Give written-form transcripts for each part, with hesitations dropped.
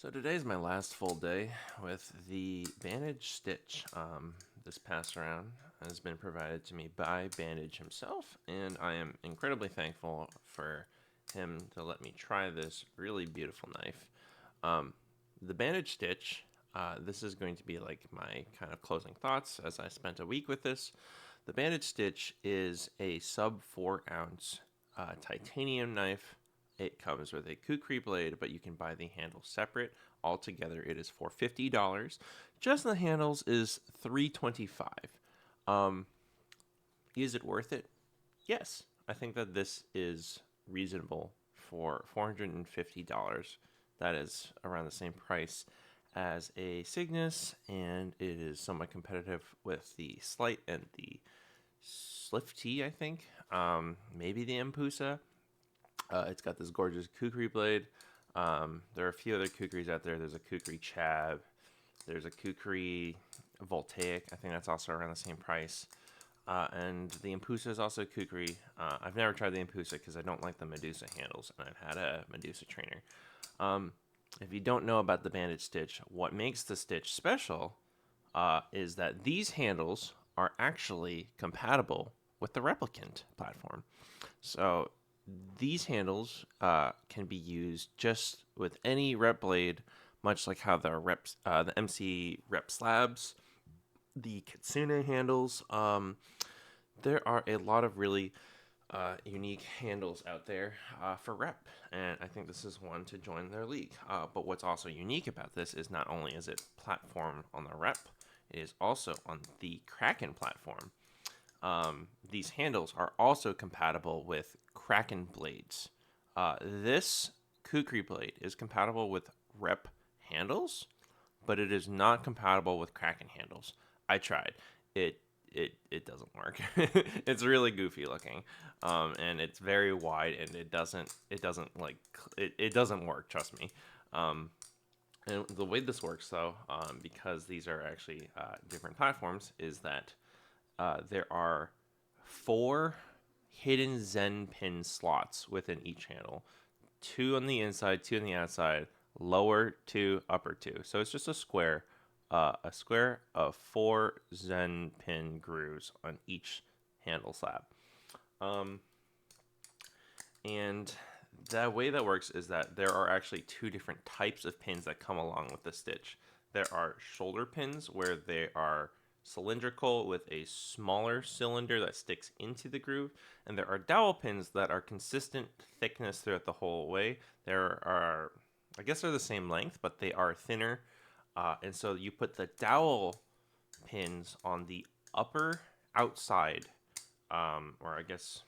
So today's my last full day with the Bxndxge Stitch. This pass around has been provided to me by Bxndxge himself, and I am incredibly thankful for him to let me try this really beautiful knife. The Bxndxge Stitch, this is going to be like my kind of closing thoughts as I spent a week with this. The Bxndxge Stitch is a sub 4 ounce titanium knife. It comes with a Kukri blade, but you can buy the handles separate. Altogether, it is for $50. Just the handles is $325. Is it worth it? Yes. I think that this is reasonable for $450. That is around the same price as a Cygnus, and it is somewhat competitive with the Slight and the Slifty, I think. Maybe the Mpusa. It's got this gorgeous Kukri blade. There are a few other Kukris out there. There's a Kukri Chab. There's a Kukri Voltaic. I think that's also around the same price. And the Mpusa is also Kukri. I've never tried the Mpusa because I don't like the Medusa handles, and I've had a Medusa trainer. If you don't know about the Bxndxge Stitch, what makes the Stitch special is that these handles are actually compatible with the Replicant platform. So these handles can be used just with any rep blade, much like how the MC rep slabs, the Kitsune handles. There are a lot of really unique handles out there for rep, and I think this is one to join their league. But what's also unique about this is not only is it platform on the rep, it is also on the Kraken platform. These handles are also compatible with Kraken blades. This Kukri blade is compatible with rep handles, but it is not compatible with Kraken handles. I tried. It doesn't work. It's really goofy looking, and it's very wide, and it doesn't work. Trust me. And the way this works, though, because these are actually different platforms, is that there are 4 hidden Zen pin slots within each handle. 2 on the inside, 2 on the outside, lower 2, upper 2. So it's just a square of 4 Zen pin grooves on each handle slab. And the way that works is that there are actually 2 different types of pins that come along with the Stitch. There are shoulder pins where they are cylindrical with a smaller cylinder that sticks into the groove, and there are dowel pins that are consistent thickness throughout the whole way. There are, I guess they're the same length, but they are thinner, and so you put the dowel pins on the upper outside, or I guess,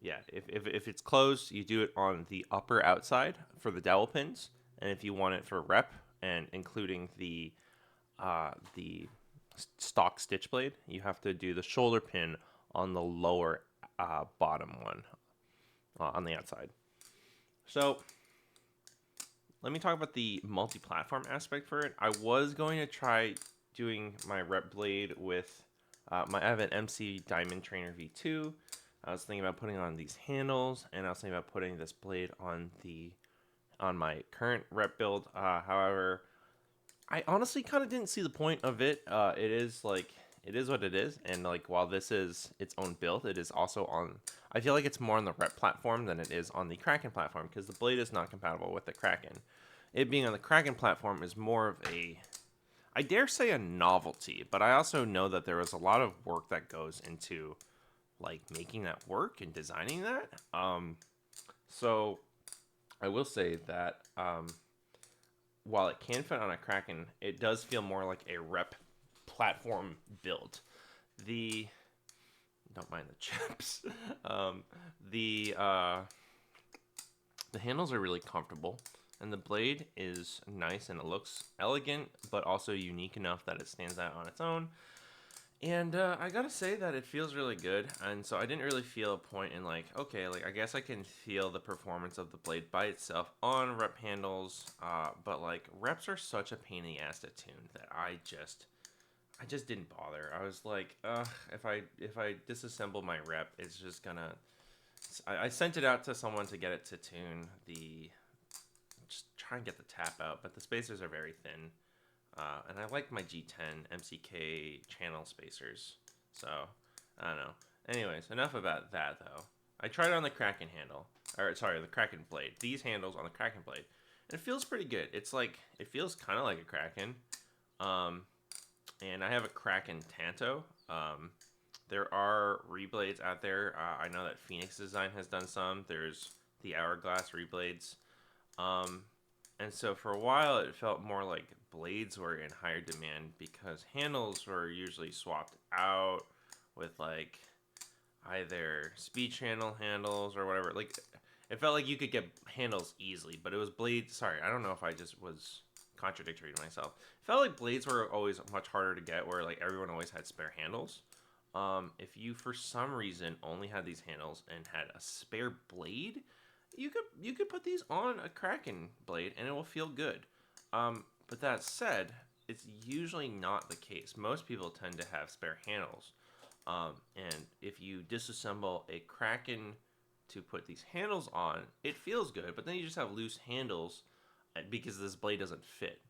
yeah, if it's closed, you do it on the upper outside for the dowel pins, and if you want it for rep and including the stock stitch blade, you have to do the shoulder pin on the lower bottom one on the outside. So let me talk about the multi-platform aspect for it. I was going to try doing my rep blade with I have an MC Diamond Trainer V2. I was thinking about putting on these handles, and I was thinking about putting this blade on my current rep build. However, I honestly kind of didn't see the point of it. It is what it is, and like while this is its own build, it is also on. I feel like it's more on the rep platform than it is on the Kraken platform because the blade is not compatible with the Kraken. It being on the Kraken platform is more of I dare say a novelty, but I also know that there is a lot of work that goes into like making that work and designing that. So I will say that while it can fit on a Kraken, it does feel more like a rep platform build. Don't mind the chips. The handles are really comfortable, and the blade is nice and it looks elegant, but also unique enough that it stands out on its own. And I gotta say that it feels really good, and so I didn't really feel a point in like, okay, like I guess I can feel the performance of the blade by itself on rep handles, but like reps are such a pain in the ass to tune that I just didn't bother. I was like, if I disassemble my rep, it's just gonna. I sent it out to someone to get it to tune the just try and get the tap out, but the spacers are very thin. And I like my G10 MCK channel spacers. So, I don't know. Anyways, enough about that, though. I tried it on the Kraken handle. Or, sorry, the Kraken blade. These handles on the Kraken blade. And it feels pretty good. It's like, it feels kind of like a Kraken. And I have a Kraken Tanto. There are reblades out there. I know that Phoenix Design has done some. There's the Hourglass reblades. And so for a while, it felt more like blades were in higher demand because handles were usually swapped out with like either speed channel handles or whatever. Like, it felt like you could get handles easily, but it was blades. Sorry, I don't know if I just was contradictory to myself. It felt like blades were always much harder to get, where like everyone always had spare handles. If you for some reason only had these handles and had a spare blade, you could put these on a Kraken blade and it will feel good. But that said, it's usually not the case. Most people tend to have spare handles. And if you disassemble a Kraken to put these handles on, it feels good, but then you just have loose handles because this blade doesn't fit.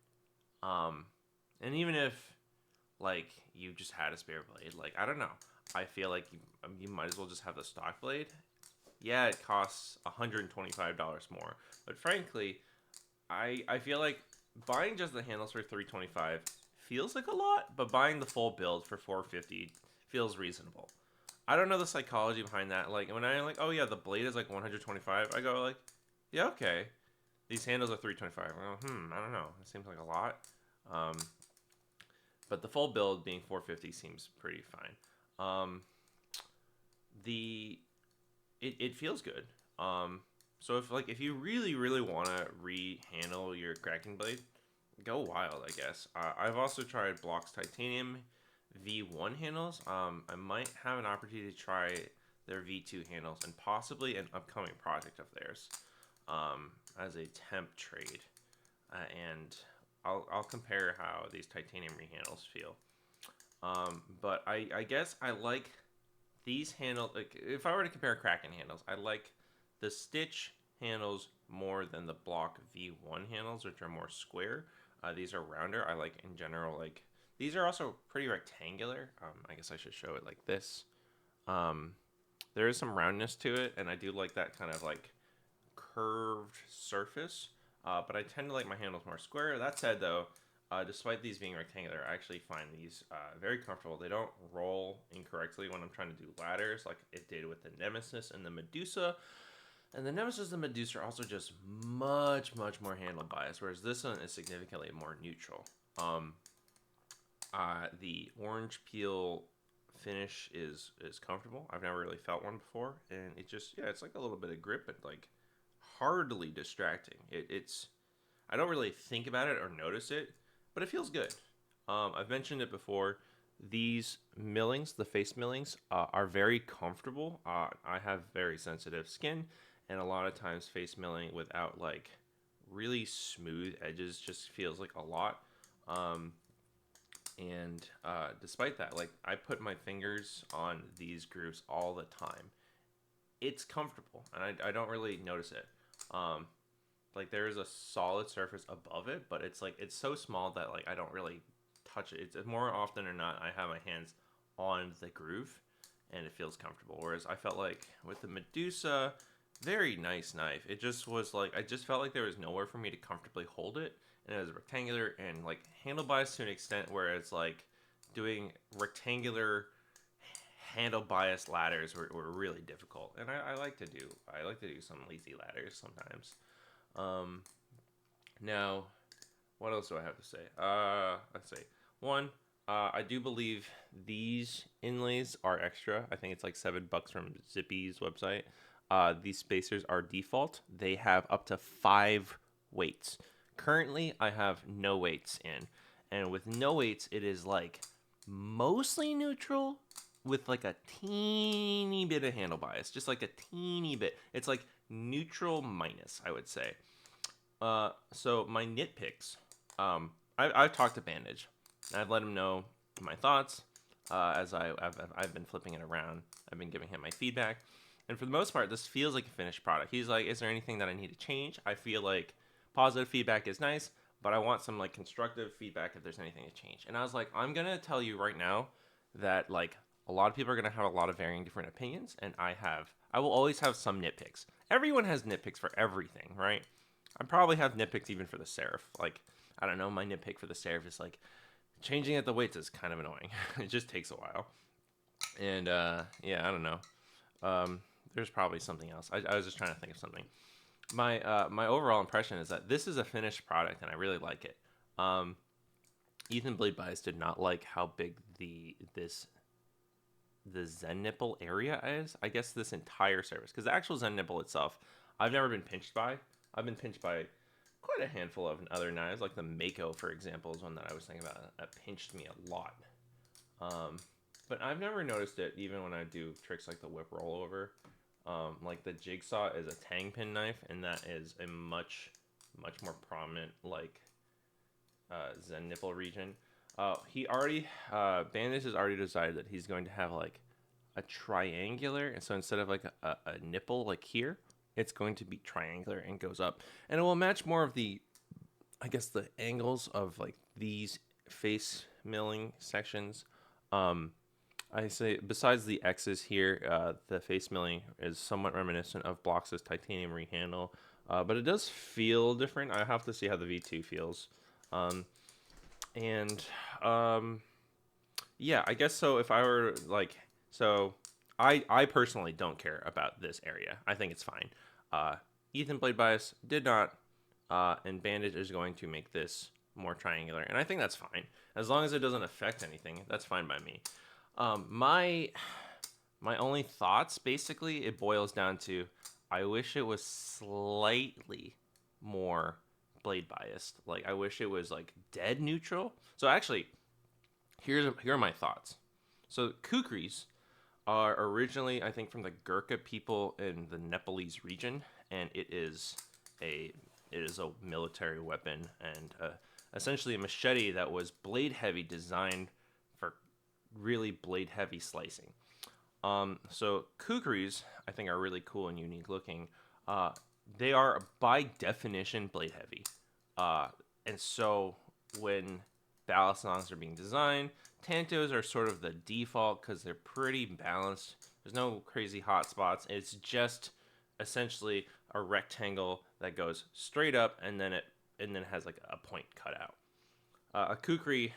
And even if like you just had a spare blade, like I don't know, I feel like you might as well just have the stock blade. Yeah, it costs $125 more, but frankly, I feel like buying just the handles for $325 feels like a lot, but buying the full build for $450 feels reasonable. I don't know the psychology behind that. Like when I'm like, oh yeah, the blade is like $125, I go like, yeah, okay. These handles are $325. I go, I don't know. It seems like a lot. But the full build being $450 seems pretty fine. It feels good. So if you really want to re-handle your Kraken blade, go wild, I guess. I've also tried Block's Titanium V1 handles. I might have an opportunity to try their V2 handles and possibly an upcoming project of theirs as a temp trade. And I'll compare how these titanium re-handles feel. But I guess I like these handles. Like if I were to compare Kraken handles, I like the Stitch handles more than the Block V1 handles, which are more square. These are rounder. I like in general, like these are also pretty rectangular. I guess I should show it like this. There is some roundness to it, and I do like that kind of like curved surface. But I tend to like my handles more square. That said, though, despite these being rectangular, I actually find these very comfortable. They don't roll incorrectly when I'm trying to do ladders like it did with the Nemesis and the Medusa. And the Nemesis and the Medusa are also just much more handle biased, whereas this one is significantly more neutral. The orange peel finish is comfortable. I've never really felt one before, and it just, yeah, it's like a little bit of grip, but like hardly distracting. It's I don't really think about it or notice it, but it feels good. I've mentioned it before. These millings, the face millings, are very comfortable. I have very sensitive skin, and a lot of times face milling without like really smooth edges just feels like a lot. And despite that, like I put my fingers on these grooves all the time. It's comfortable, and I don't really notice it. Like there is a solid surface above it, but it's like it's so small that like I don't really touch it. It's more often or not I have my hands on the groove, and it feels comfortable. Whereas I felt like with the Medusa, very nice knife. It just was like I just felt like there was nowhere for me to comfortably hold it, and it was rectangular and like handle bias to an extent where it's like doing rectangular handle bias ladders were really difficult, and I like to do some lazy ladders sometimes. Now, what else do I have to say? Let's see. One, I do believe these inlays are extra. I think it's like $7 from Zippy's website. These spacers are default. They have up to 5 weights. Currently, I have no weights in, and with no weights, it is like mostly neutral with like a teeny bit of handle bias, just like a teeny bit. It's like neutral minus, I would say. So my nitpicks, I've talked to Bxndxge. I've let him know my thoughts as I've been flipping it around. I've been giving him my feedback, and for the most part, this feels like a finished product. He's like, "Is there anything that I need to change?" I feel like Positive feedback is nice, but I want some like constructive feedback if there's anything to change. And I was like, I'm gonna tell you right now that like a lot of people are gonna have a lot of varying different opinions, and I will always have some nitpicks. Everyone has nitpicks for everything, right? I probably have nitpicks even for the serif. Like, I don't know, my nitpick for the serif is like changing at the weights is kind of annoying. It just takes a while. And yeah, I don't know. There's probably something else. I was just trying to think of something. My overall impression is that this is a finished product, and I really like it. Ethan Blade Bias did not like how big the Zen nipple area is. I guess this entire surface, because the actual Zen nipple itself, I've never been pinched by. I've been pinched by quite a handful of other knives, like the Mako, for example, is one that I was thinking about. That pinched me a lot. But I've never noticed it even when I do tricks like the whip rollover. Like the Jigsaw is a tang pin knife, and that is a much more prominent like Zen nipple region. He already Bandage has already decided that he's going to have like a triangular, and so instead of like a nipple like here, it's going to be triangular and goes up, and it will match more of the, I guess, the angles of like these face milling sections. I say besides the X's here, the face milling is somewhat reminiscent of Blox's titanium rehandle, but it does feel different. I have to see how the V2 feels. And yeah, I guess so. If I were like, so I personally don't care about this area. I think it's fine. Ethan Blade Bias did not, and Bandage is going to make this more triangular, and I think that's fine as long as it doesn't affect anything. That's fine by me. My only thoughts, basically, it boils down to I wish it was slightly more blade biased. Like I wish it was like dead neutral. So actually, here are my thoughts. So Kukris are originally, I think, from the Gurkha people in the Nepalese region, and it is a military weapon and essentially a machete that was blade heavy, designed for really blade heavy slicing. So Kukris, I think, are really cool and unique looking. They are by definition blade heavy, and so when Balisongs are being designed, Tantos are sort of the default because they're pretty balanced. There's no crazy hot spots. It's just essentially a rectangle that goes straight up and then has like a point cut out. A Kukri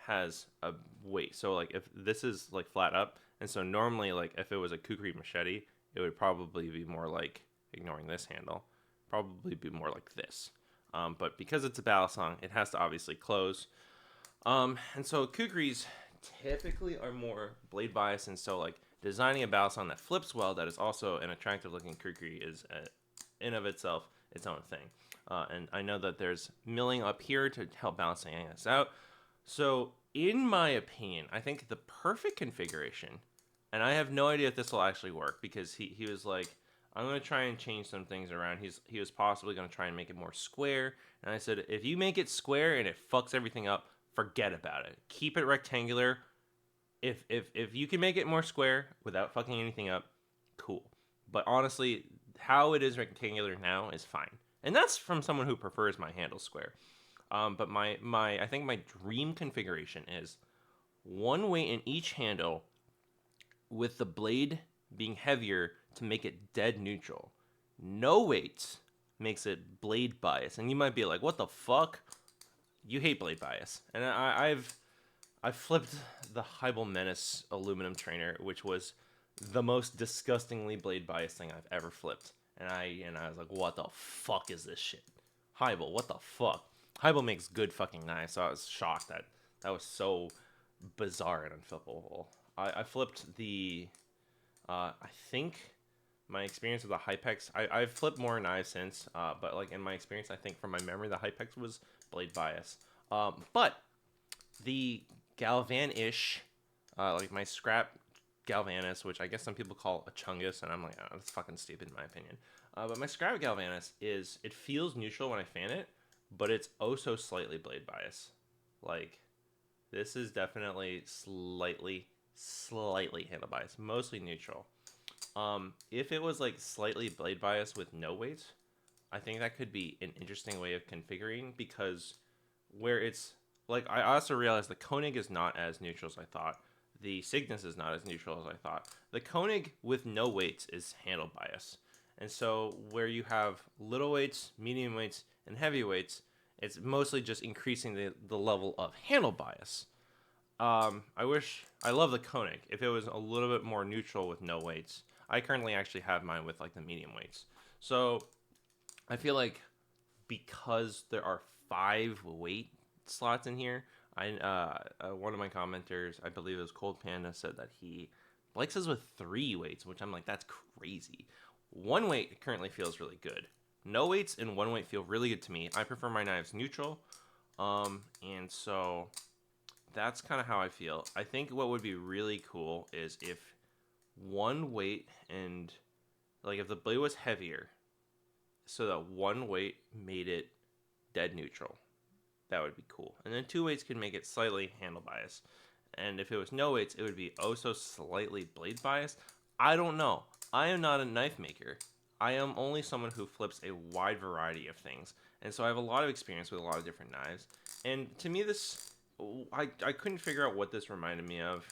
has a weight. So like if this is like flat up, and so normally like if it was a Kukri machete, it would probably be more like, ignoring this handle, probably be more like this. But because it's a Balisong, it has to obviously close. And so Kukris typically are more blade bias, and so like designing a Balisong that flips well, that is also an attractive looking Kukri, is in of itself its own thing. And I know that there's milling up here to help balancing this out. So in my opinion, I think the perfect configuration, and I have no idea if this will actually work, because he was like, I'm going to try and change some things around. He was possibly going to try and make it more square. And I said, if you make it square and it fucks everything up, forget about it. Keep it rectangular. If you can make it more square without fucking anything up, cool. But honestly, how it is rectangular now is fine. And that's from someone who prefers my handle square. But I think my dream configuration is one weight in each handle with the blade being heavier to make it dead neutral. No weights makes it blade bias. And you might be like, what the fuck? You hate blade bias. And I've flipped the Hybel Menace aluminum trainer, which was the most disgustingly blade bias thing I've ever flipped. And I was like, what the fuck is this shit? Hybel, what the fuck? Hybel makes good fucking knives, so I was shocked that was so bizarre and unflippable. I flipped the, I think my experience with the Hypex, I've flipped more knives since, but like in my experience, I think from my memory, the Hypex was blade bias. But the Galvan-ish, like my scrap Galvanus, which I guess some people call a Chungus, and I'm like, oh, that's fucking stupid in my opinion. But my scrap Galvanus it feels neutral when I fan it, but it's oh so slightly blade bias. Like, this is definitely slightly handle bias, mostly neutral. If it was like slightly blade bias with no weight, I think that could be an interesting way of configuring, because where it's like, I also realized the Koenig is not as neutral as I thought. The Cygnus is not as neutral as I thought. The Koenig with no weights is handle bias. And so where you have little weights, medium weights, and heavy weights, it's mostly just increasing the level of handle bias. I love the Koenig if it was a little bit more neutral with no weights. I currently actually have mine with like the medium weights. So I feel like because there are 5 weight slots in here, one of my commenters, I believe it was Cold Panda, said that he likes us with 3 weights, which I'm like, that's crazy. 1 weight currently feels really good. No weights and 1 weight feel really good to me. I prefer my knives neutral, and so that's kind of how I feel. I think what would be really cool is if 1 weight and like if the blade was heavier, so that 1 weight made it dead neutral. That would be cool. And then 2 weights could make it slightly handle bias. And if it was no weights, it would be oh so slightly blade bias. I don't know. I am not a knife maker. I am only someone who flips a wide variety of things. And so I have a lot of experience with a lot of different knives. And to me, I couldn't figure out what this reminded me of.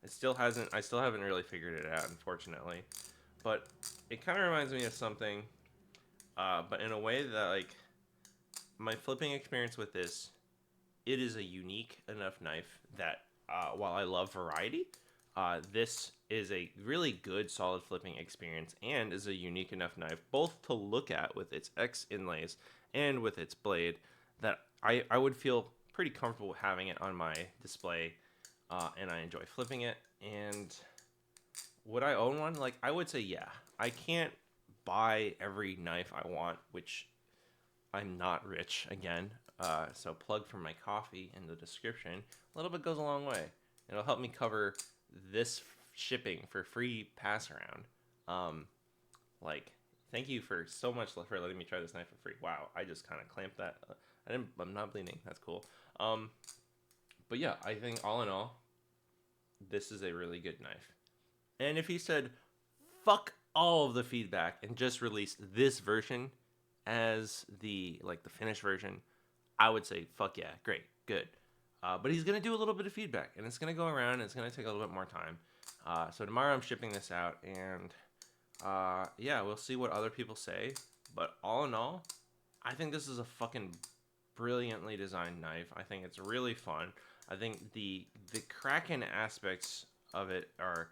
I still haven't really figured it out, unfortunately. But it kind of reminds me of something, but in a way that, like, my flipping experience with this, it is a unique enough knife that while I love variety, this is a really good solid flipping experience and is a unique enough knife both to look at with its X inlays and with its blade that I would feel pretty comfortable having it on my display, and I enjoy flipping it. And would I own one? Like, I would say yeah. I can't buy every knife I want, which I'm not rich again. So plug for my coffee in the description. A little bit goes a long way. It'll help me cover this shipping for free pass around. Like, thank you for so much for letting me try this knife for free. Wow, I just kind of clamped that. I'm not bleeding. That's cool. But yeah, I think all in all, this is a really good knife. And if he said, fuck all of the feedback and just released this version as the finished version, I would say fuck yeah, great, good. But he's gonna do a little bit of feedback, and it's gonna go around, and it's gonna take a little bit more time. So tomorrow I'm shipping this out, and yeah, we'll see what other people say. But all in all, I think this is a fucking brilliantly designed knife. I think it's really fun. I think the Kraken aspects of it are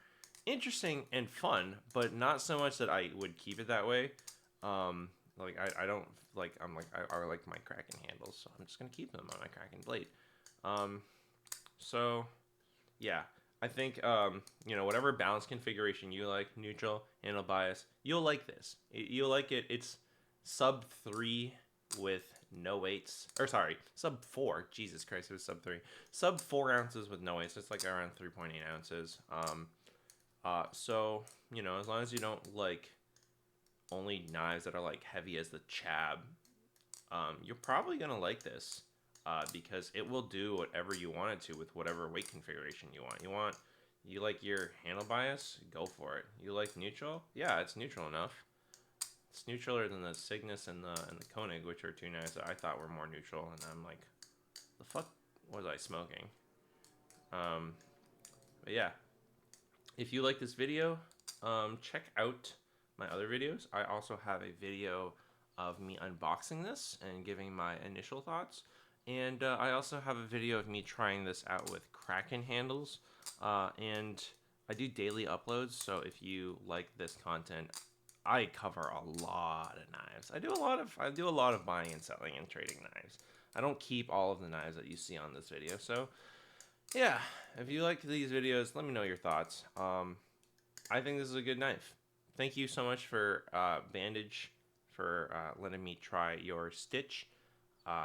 interesting and fun, but not so much that I would keep it that way. I don't like. I like my Kraken handles, so I'm just gonna keep them on my Kraken blade. So yeah, I think whatever balance configuration you like, neutral, handle bias, you'll like this. You'll like it. It's sub 3 with no weights, or sorry, sub 4. Jesus Christ, it was sub 3. Sub 4 ounces with no weights. It's like around 3.8 ounces. So as long as you don't like only knives that are like heavy as the Chab, you're probably gonna like this, because it will do whatever you want it to with whatever weight configuration you want. You like your handle bias? Go for it. You like neutral? Yeah, it's neutral enough. It's neutraler than the Cygnus and the Koenig, which are 2 knives that I thought were more neutral, and I'm like, the fuck was I smoking? But yeah, if you like this video, check out my other videos. I also have a video of me unboxing this and giving my initial thoughts, and I also have a video of me trying this out with Kraken handles, and I do daily uploads. So if you like this content, I cover a lot of knives. I do a lot of buying and selling and trading knives. I don't keep all of the knives that you see on this video. So yeah, if you like these videos, let me know your thoughts. I think this is a good knife. Thank you so much for Bxndxge for letting me try your Stitch.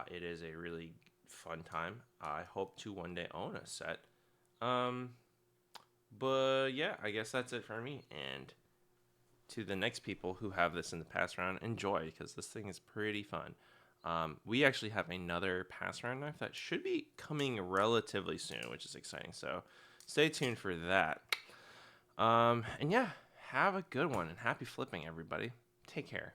It is a really fun time. I hope to one day own a set. But yeah, I guess that's it for me. And to the next people who have this in the pass round, enjoy, because this thing is pretty fun. We actually have another pass round knife that should be coming relatively soon, which is exciting. So stay tuned for that. And yeah, have a good one and happy flipping, everybody. Take care.